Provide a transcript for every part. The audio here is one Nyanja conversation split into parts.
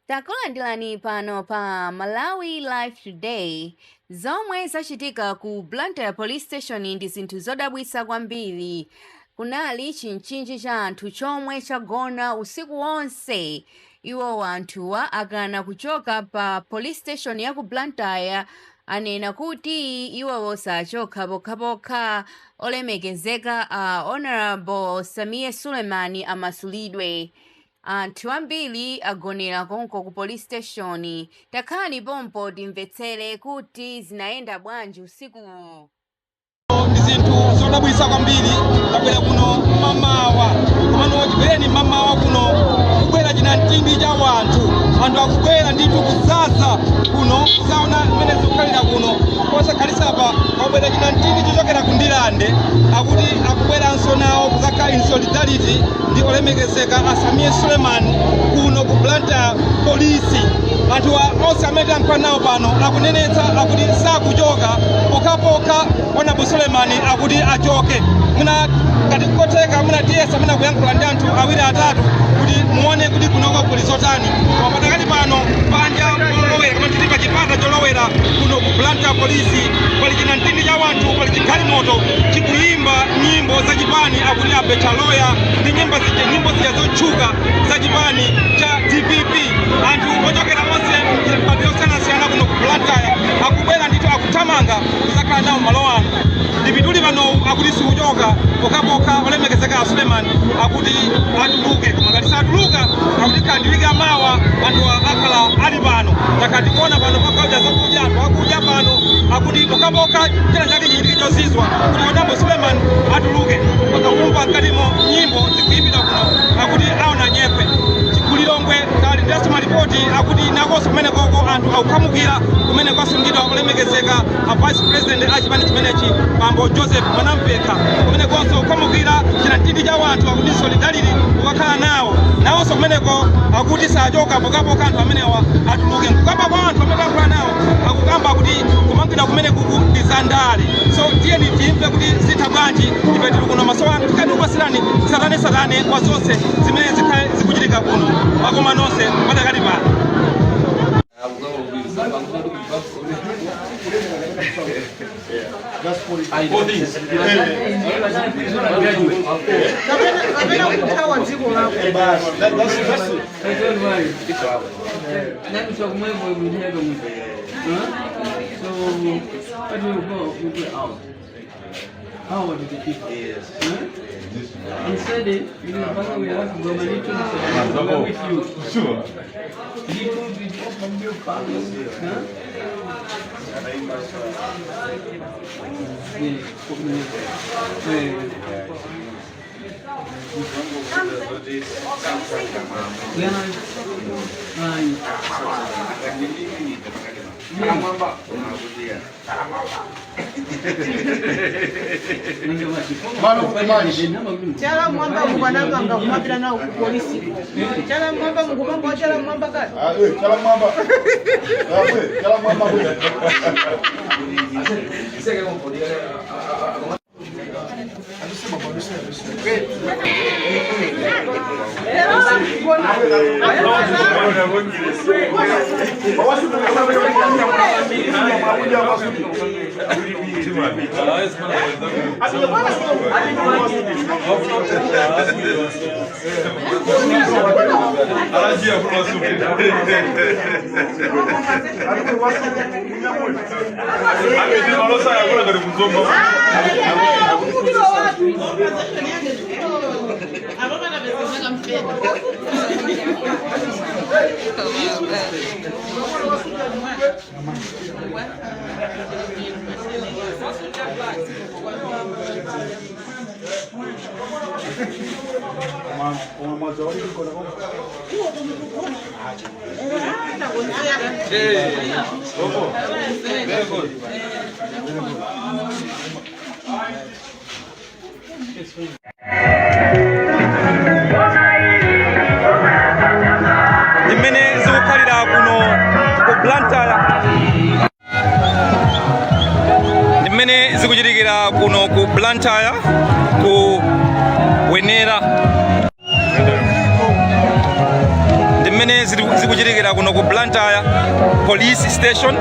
Takulandirani pano pa Malawi Live Today. Zomwe zachitika ku Blantyre Police Station ndi zinthu zodabwitsa kwambiri. Kunali chinchinji cha anthu chomwe chagona usiku wonse. Iwo anthuwa akana kuchoka pa police station ya ku Blantyre anena kuti iwo sachoka pokhapokha olemekezeka Honorable Samia Sulemani amasulidwe. Anthu ambiri agonera konko ku police station. Takhani pompo timvetsere kuti zinayenda bwanji usiku. Ndi zinthu zodabwitsa kwambiri kabwera kuno mamawa komano chibwereni mamawa kuno kubwera chinamtindi cha anthu akubwera ndithu kudzadza kuno kuzaona zimene zikukhalira kuno posakhalisa pa kubwera chinamtindi chochokera ku Ndilande akuti akubweranso nawo kuzakhala in solidarity ndi olemekezeka Samia Sulemani kuno ku Blantyre Police. Anthu onse amene ankhala nawo pano akunenetsa akuti sakuchoka pokhapokha Honorable Sulemani akuti achoke. Muna ngati kukoteka muna DS amene akuyankhula ndi anthu awiri atatu kuti muone kuti kunoko kuli zotani. Pakati pano panja polowera kama tili pa chipata cholowera kuno ku Blantyre Police pali chinamtindi cha anthu pali chiggalimoto chikuyimba nyimbo zachipani akuti abecha loya ndi nyimbo zotchuka zachipani cha DPP. Anthu ochokera onse mipando yosiyanasiyana kuno ku Blantyre akubwera ndithu akuthamanga kuzakhala nawo malo ano. Ndipituli pano akuti siuchoka pokhapokha olemekezeka Sulemani akuti atuluke koma ngati satuluka akuti kandilika mawa anthu akhala ali pano. Takationa pano pakauja zakudya anthu akudya pano akuti pokhapokha china chake chichitike chozizwa kuti Honorable Sulemani atuluke. Pakamumva mkatimo nyimbo zikuyimbidwa kuno akuti aona nyekwe Kulilongwe kali ndasi maripoti akuti nakonso kumene koko anthu akukhamukira kumene kwasungidwa olemekezeka Vice President achipani chimenechi Bambo Joseph Mwanampekha kumene konso kukhamukira chinamtindi cha anthu akuti solidarity ukakhala nawonso kumeneko akuti sachoka pokhapokha anthu amenewa atuluke. Kukamba kwa anthu amene akukhala nawo akukamba kuti kumangidwa kumene kuku ndi zandale. So tiyeni timve kuti zitha bwanji ife tili kuno masowa tikati kupasirani satane kwa zonse zimene zikhale zikuchitika kuno makoma nonse padakati pano. How would the people? Yes. Instead, you know, but we have to go with you. Sure. You will be from your family. Chala mwamba mwananga ngakumapira nawo ku polisi. Chala mwamba mugumamba chala mwamba kale. Chala mwamba. Chala mwamba. Zimene zikukhalira kuno ku Blantyre. Zimene zikuchitikira kuno ku Blantyre ku Wenera. zimene zikuchitikira kuno ku Blantyre Police Station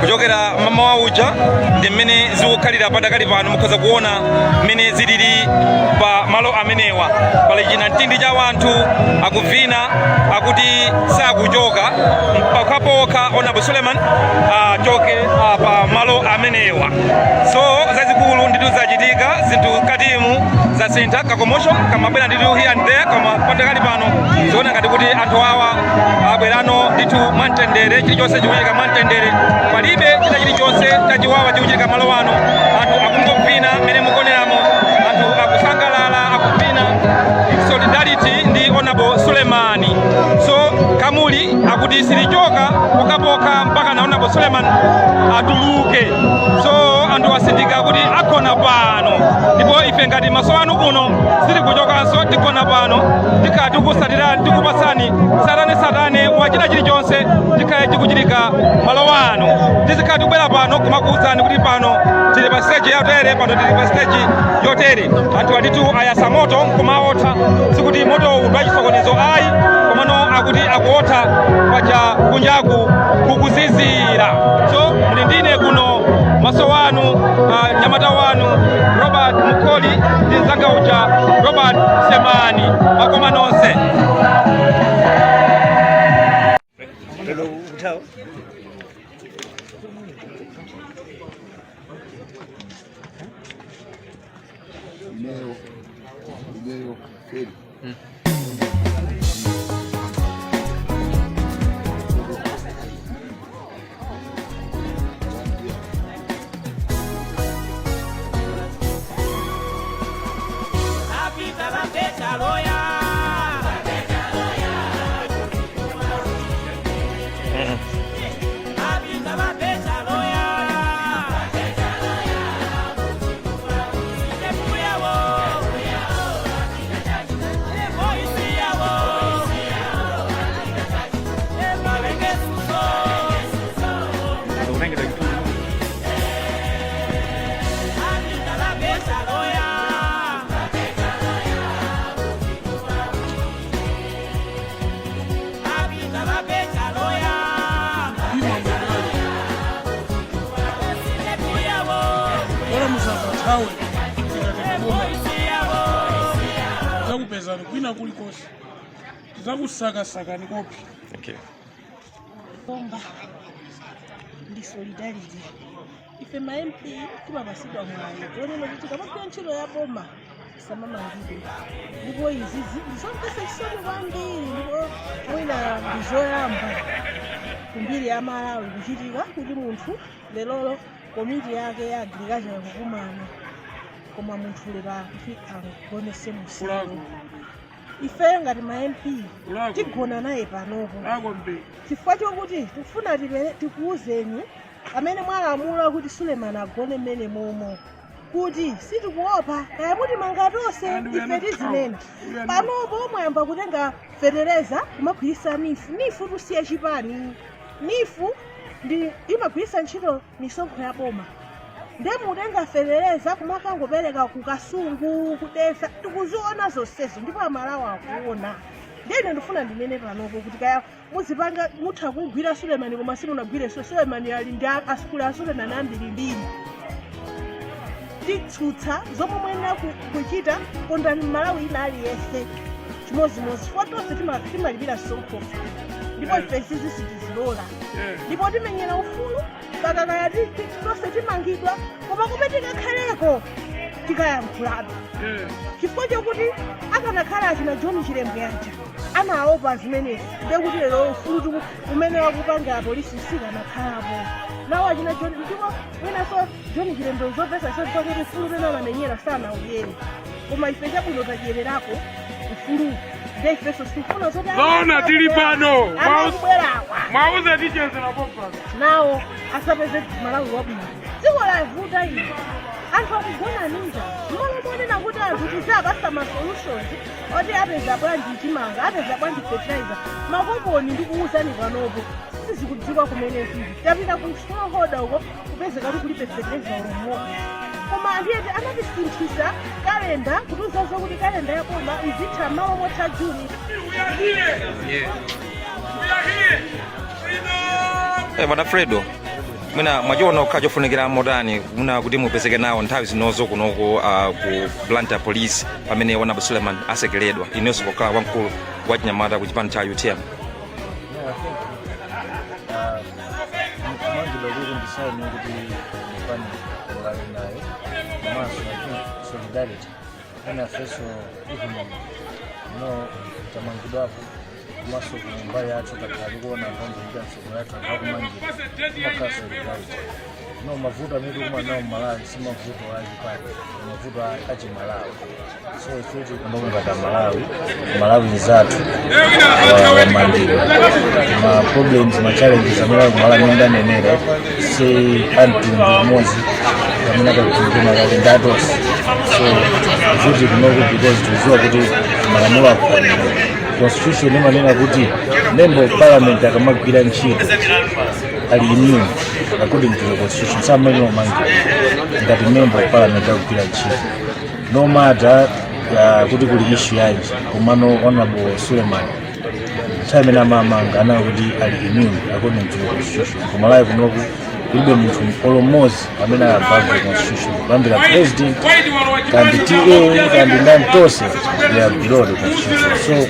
kuchokera mama uja ndi mmene zikukhalira padakali pano. Mukhoza kuona mmene zilili pa malo amenewa. Pali chinamtindi cha wanthu akuvina akuti sakuchoka mpaka Honorable Suleiman achoke pa malo amenewa. So zazikulu nditu zachitika zinthu katimu zasintha kakomosho kamabwera nditu here and there kama padakali pano ziona ngati kuti anthu awa abwerano nditu mwamtendere chilichonse chikuchitika mwamtendere palibe china chilichonse chachiwawa chikuchitika malo ano. Anthu akungobvina mmene mukuoneramo, anthu akusangalala akuvina solidarity ndi Honorable Suleiman. So kamuli akuti silichoka pokapoka mpaka na Honorable Suleiman atuluke. So anthu asindika kuti akhona pano ndipo ife ngati maso anu kuno sili kuchokanso tikona pano tikati kusatira tikupasani satane wachina chilichonse chikhaye chikuchitika malo ano. Tizikati kubwera pano kumakuwuzani kuti pano tili pa stage yotere, pano tili pa stage yotere. Anthu aditu ayasa moto kumaotha sikuti moto udwachisokonezo ayi komano akuti akuotha paja kunjaku kukuzizira. So muli ndine kuno maso wanu nyamata wanu Robert Mukoli ndi mzanga uja Robert Semani makoma nonse. zakupezana kwina kulikonse zakusakasaka ni kopi. Okay. Bomba ndi solidarity. Ife ma MP timabasidwa mwayo toneno kuti kamapita ntchito ya boma samamangidwe ndipo izi zompesa chisoni kwambiri ndipo mwina ndizoyamba kumbiri ya Malawi kuchitika kuti munthu lelolo komiti yake ya agriculture kukumana koma munthu lero akufika kuonese musiku. Ife ngati ma MP tigona naye panopo chifukwa chokuti tikufuna tikuwuzeni amene mwalamula kuti Suleiman agone mmene momo kuti sitikuopa kaya kuti mangatonse ife tizinena panopo mwayamba kutenga fetereza kumagwirisa nifu tusiye chipani. Nifu ndi imagwirisa ntchito misonkho ya boma ndemutenga fetereza kumakangopereka kukasungu kudesa tikuziona zonsezo ndipo Amalawi akuona. Ndine ndifuna ndinene panopo kuti kaya muzipanga mutha kugwira Suleiman koma simunagwire Suleiman ali ndi asukulu a Suleiman ambirimbiri. Titsutsa zomwe mwenera kuchita kondani Malawi ina aliyese chimozimozi chifukwa tonse timalipira sonkho ndipo ife sitizilola ndipo timenyera ufulu mpaka kaya tonse timangidwa koma kumene tikakhaleko tikayankhulabe chifukwa chokuti akanakhala achina John Chilembwe aja anaopa zimenezi ndekuti lero ufulu umene wakupanga apolisi sikanakhalapo nawo achina John ndipo mwinaso John Chilembwe uzopesa kuti ufulu umene amamenyera sana uyere koma ife chabwino tadyererako ufulu ndefeso sikufuna zoti Zona tili pano mwauze tichezera popa nawo asapeze Malawi wabwino dziko lavuta ino anthu akugona ninja mmalomone kuti anthu tizapasa ma solutions oti apeza bwanji chimanga apeza bwanji fertilizer makomboni ndi kuwuzani panopo sizikudziwa kumene zili tapita ku smallholder uko kupezeka kuti kulibe fertilizer ulomo koma ndiyeti anatisinthisa kalenda kutiuza kuti kalenda ya boma izitha malo motha Juni Bwana Fredo, mwina mwajiona ukajofunikira modani muna kuti mupezeke nawo nthawi zinozo kunoko ku Blantyre Police pamene wana Suleiman asekeledwa inonso pokhala wamkulu wa chinyamata ku chipani cha UTM. Solidarity and first even tamangidwapo maso mbaya yacho katalikuona kwamba ndio yacho hakumanjira mpaka solidarity no mavuta medu kuma nao Malawi si mavuta waji pale mavuta aje Malawi so ifiti ndio ngata Malawi nzatu wa manjira ma problems ma challenges Malawi ndani eneo si antu mozi kama kuna ndatos so ifiti kunogo because tuzua kuti malamulo ya constitution imanena kuti member of parliament akamagwira ntchito ali immune according to the constitution. Some men don't mind that the member of parliament akugwira ntchito no matter kuti kuli issue yanji kumano honorable Suleiman time na mama ngana kuti ali immune according to the constitution. Kumalawi kunoku kulibe munthu almost amene above the constitution kwambira president kandi TA kandi ndantose they are below the constitution. So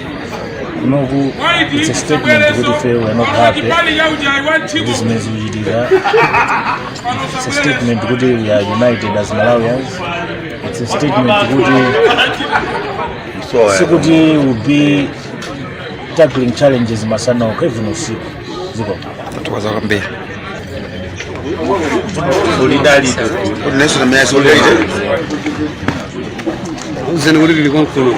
kunoku it's a statement kuti we are not happy this means we did that. It's a statement kuti we are united as Malawians. It's a statement kuti will be tackling challenges masana even usiku ziko tuwaza kwambia solidarity national mayor solidarity uzeni uri likonkulu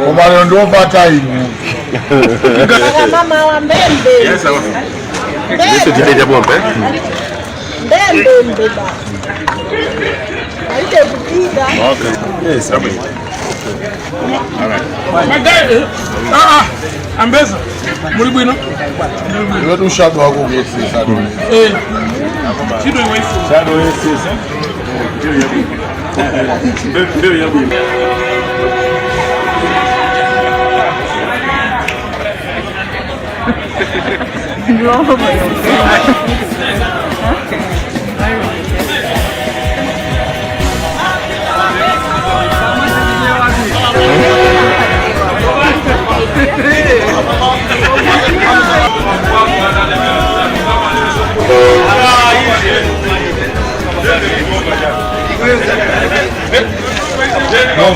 Kumalo ndo pata hivi. Mama wa Mbembe. Yes, sir. This is the bomb, Mbembe ba. Alite kupita. Okay. Yes, I'm in. All right. Magari. Ambeza. Muri bwino. Wewe tushago wako gesi sana. Chido iwaifu. Shadow is. Ndio ya bwino.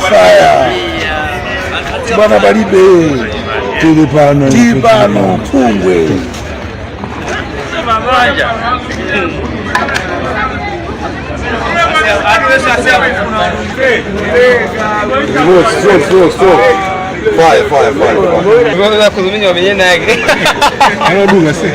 Fire. Bwana Balibe. Tilipano Pungwe. Stop. Fire. Ngoja kuzuminya wamenyena yake. Anadunga si.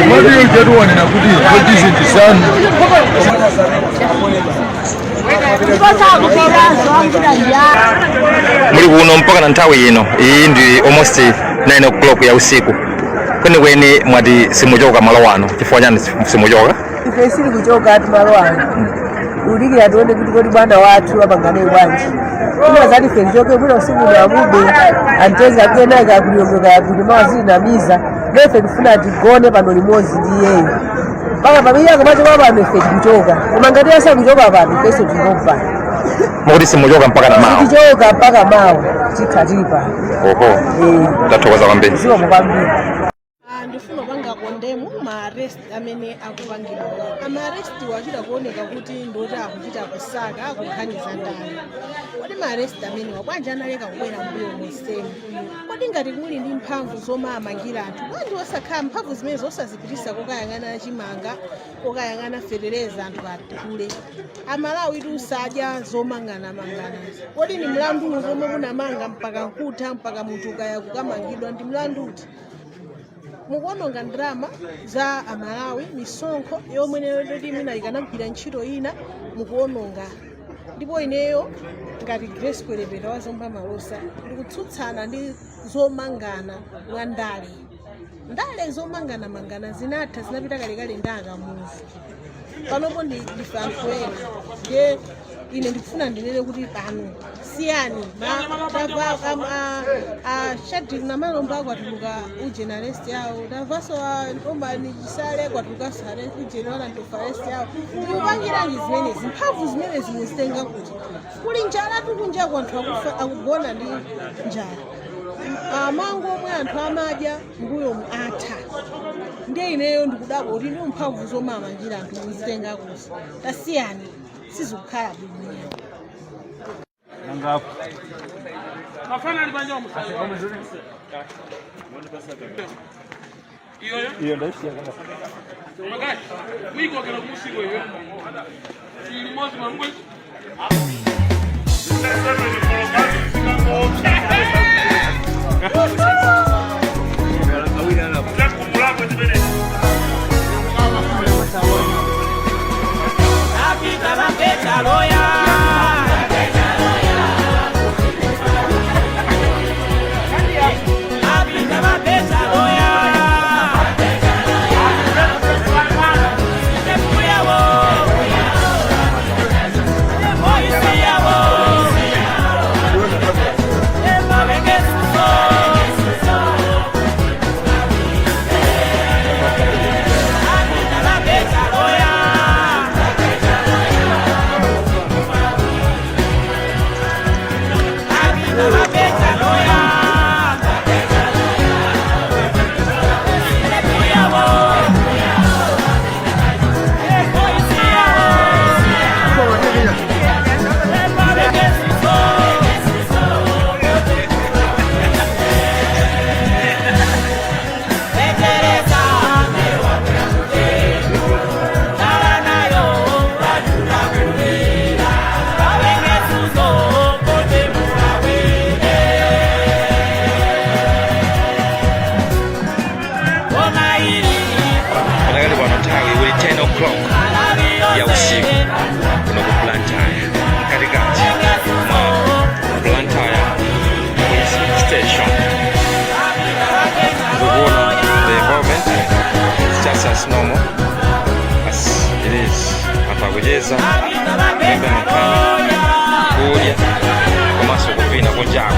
What do you get one in a goodie? What is it, son? Muri kuno mpaka na nthawi ino iyi ndi almost 9 o'clock ya usiku kwenikweni mwati simuchoka malo wano chifukwa chani simuchoka? Ife sili kuchoka atu malo wano uliki atuone kuti kodi bwana wathu apangane bwanji ina zati fe njoke bwino usiku na mube antezi akuyena ikakuliongoka yakuli mawazili na miza nefe kufuna tigone pano limozi ndi yeyo paka pamiyako macho kwa pano ife tikuchoka umangati yasa kuchoka pano ifeso tikopa Mukudi simuchoka mpaka na mawa? Tikuchoka mpaka mawa tikatipa. Oho. Tatokoza kwambiri. Sio mkwambiri. Ndifuna kwanga ndemu ma-arrest amene akupangidwa. Ama-arrest wachita kuoneka kuti ndoti akuchita kusaka akukhaniza ndani. Kodi ma-arrest amene wabwanji analeka kubwera mbuyo monsemu. Kodi ngati muli ndi mphamvu zoma amangira anthu, bwanji osakhala mphamvu zimene zosazipitisa kokayang'ana chimanga, kokayang'ana fetereza anthu atukule. Amalawi tiusadya zomangana-mangana. Kodi ni mlandu zomwe munamanga mpaka nkutha mpaka munthu ukaya kukamangidwa ndi mlandu uti? Mukuononga ndrama za Amalawi, misonkho yomwe ndoti mina ikanagwira ntchito ina mukuononga. Ndipo ineyo ngati Grace Kwelepera wa Zomba Malosa ndikutsutsana ndi zomangana mwa ndale. Ndale zomangana-mangana zinatha zinapita kalekale ndakamuvu. Panopo ndife anthu ena. Ndiye ine ndikufuna ndinene kuti pano siyani Shadrack Namalomba kwatuluka ujenalist yawo, tavaso Ombani Chisale kwatuluka ujenala ntofarest yawo. Mupangiranji zimenezi, mphamvu zimenezi muzitenga kuti kuli njala tukunja kwa anthu akugona ndi njala. Mango omwe anthu amadya mbuyo atha. Ndiye ineyo ndikudabwa kuti ndi mphamvu zoma amangira anthu muzitenga kuti tasiyani sizikukhala bwino. Nangapo. Mafana alibanja msasa. Iyo ndaishia kana. Magari. Mwiko kero musigo hiyo. Ili mozi mangwe. ya usiku kuna Blantyre katikati mwa Blantyre Police Station. The environment is just as normal as it is hapa kujeza, mbele makani kuja kwa maso kufina kunjako